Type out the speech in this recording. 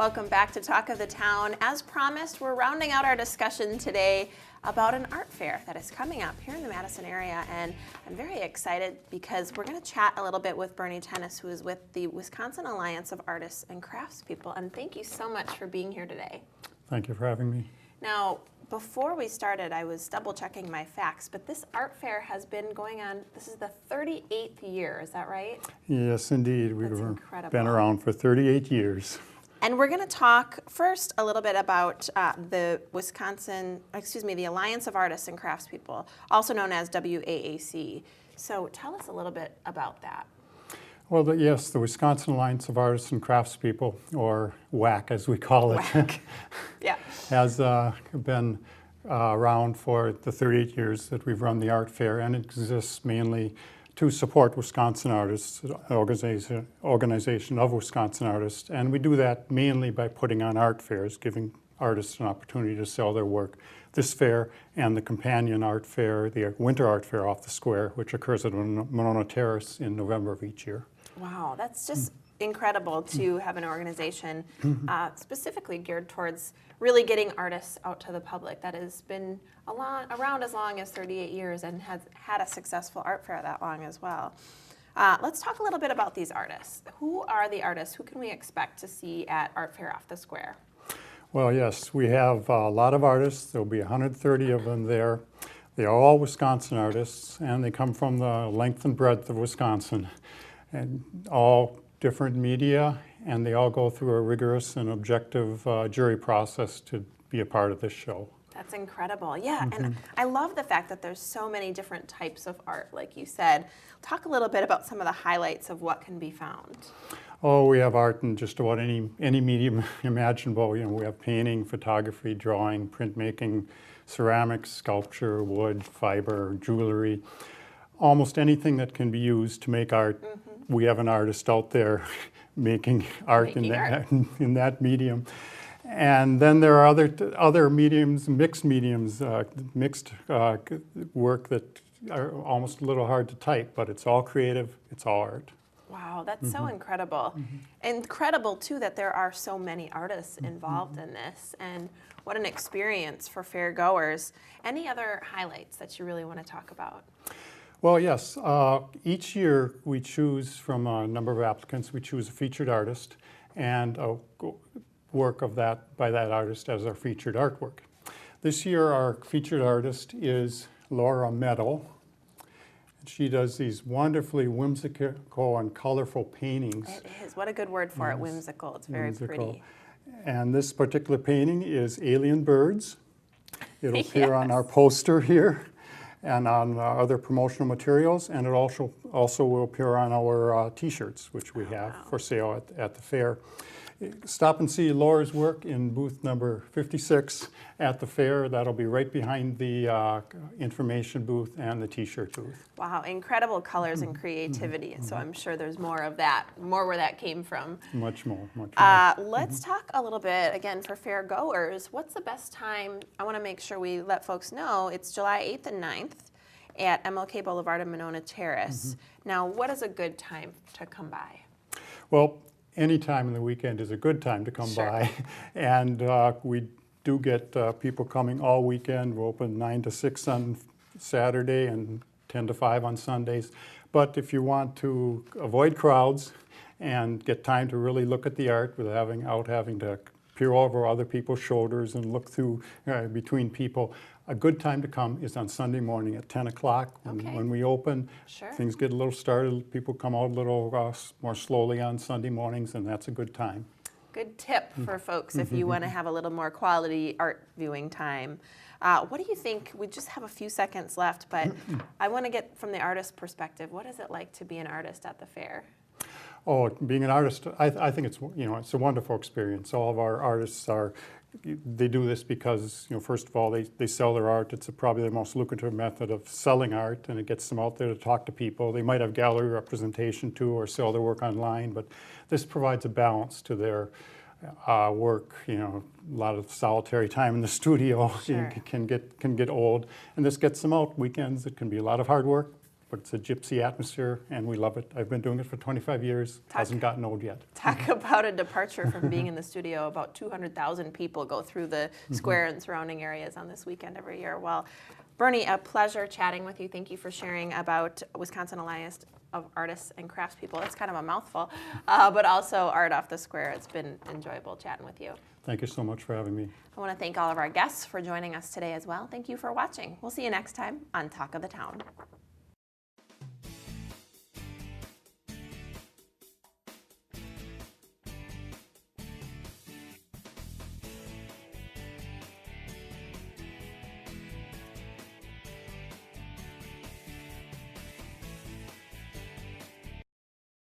Welcome back to Talk of the Town. As promised, we're rounding out our discussion today about an art fair that is coming up here in the Madison area, and I'm very excited because we're going to chat a little bit with Bernie Tennis, who is with the Wisconsin Alliance of Artists and Craftspeople, and thank you so much for being here today. Thank you for having me. Now, before we started, I was double checking my facts, but this art fair has been going on, this is the 38th year, is that right? Yes, indeed. We've been around for 38 years. And we're going to talk first a little bit about the Alliance of Artists and Craftspeople, also known as WAAC. So tell us a little bit about that. Well, yes, the Wisconsin Alliance of Artists and Craftspeople, or WAAC as we call it, WAAC. Yeah. has been around for the 38 years that we've run the art fair, and it exists mainly to support Wisconsin artists, organization of Wisconsin artists, and we do that mainly by putting on art fairs, giving artists an opportunity to sell their work. This fair and the companion art fair, the winter art fair off the square, which occurs at Monona Terrace in November of each year. Wow, that's just incredible to have an organization specifically geared towards really getting artists out to the public that has been around as long as 38 years and has had a successful art fair that long as well. Let's talk a little bit about these artists. Who are the artists? Who can we expect to see at Art Fair Off the Square? Well, yes, we have a lot of artists. There'll be 130 of them there. They are all Wisconsin artists, and they come from the length and breadth of Wisconsin, and all different media, and they all go through a rigorous and objective jury process to be a part of this show. That's incredible. Yeah, and I love the fact that there's so many different types of art, like you said. Talk a little bit about some of the highlights of what can be found. Oh, we have art in just about any medium imaginable. You know, we have painting, photography, drawing, printmaking, ceramics, sculpture, wood, fiber, jewelry, almost anything that can be used to make art. We have an artist out there making art in that medium. And then there are other mediums, mixed mediums, mixed work that are almost a little hard to type, but it's all creative, it's all art. Wow, that's so incredible. Incredible, too, that there are so many artists involved in this, and what an experience for fair goers. Any other highlights that you really want to talk about? Well, yes. Each year we choose from a number of applicants, we choose a featured artist and a work of by that artist as our featured artwork. This year our featured artist is Laura Meadow. She does these wonderfully whimsical and colorful paintings. It is. What a good word for it, whimsical. It's very pretty. And this particular painting is Alien Birds. It'll appear on our poster here and on other promotional materials, and it also will appear on our t-shirts, which we have for sale at the fair. Stop and see Laura's work in booth number 56 at the fair. That'll be right behind the information booth and the t-shirt booth. Wow, incredible colors and creativity. So I'm sure there's more of that, more where that came from. Much more. Let's talk a little bit, again, for fair goers. What's the best time? I want to make sure we let folks know it's July 8th and 9th at MLK Boulevard and Monona Terrace. Now, what is a good time to come by? Well, any time in the weekend is a good time to come by, and we do get people coming all weekend. We're open 9 to 6 on Saturday and 10 to 5 on Sundays. But if you want to avoid crowds and get time to really look at the art without having to peer over other people's shoulders and look through between people, a good time to come is on Sunday morning at 10 o'clock when we open. Things get a little started. People come out a little more slowly on Sunday mornings, and that's a good time. Good tip for folks if you want to have a little more quality art viewing time. What do you think? We just have a few seconds left, but I want to get from the artist perspective, what is it like to be an artist at the fair? Oh, being an artist, I think it's a wonderful experience. All of our artists they do this because, first of all, they sell their art. It's probably the most lucrative method of selling art, and it gets them out there to talk to people. They might have gallery representation too, or sell their work online, but this provides a balance to their work. A lot of solitary time in the studio can get old, and this gets them out weekends. It can be a lot of hard work. but it's a gypsy atmosphere, and we love it. I've been doing it for 25 years. Hasn't gotten old yet. Talk about a departure from being in the studio. About 200,000 people go through the square and surrounding areas on this weekend every year. Well, Bernie, a pleasure chatting with you. Thank you for sharing about Wisconsin Alliance of Artists and Craftspeople. It's kind of a mouthful, but also Art Off the Square. It's been enjoyable chatting with you. Thank you so much for having me. I want to thank all of our guests for joining us today as well. Thank you for watching. We'll see you next time on Talk of the Town.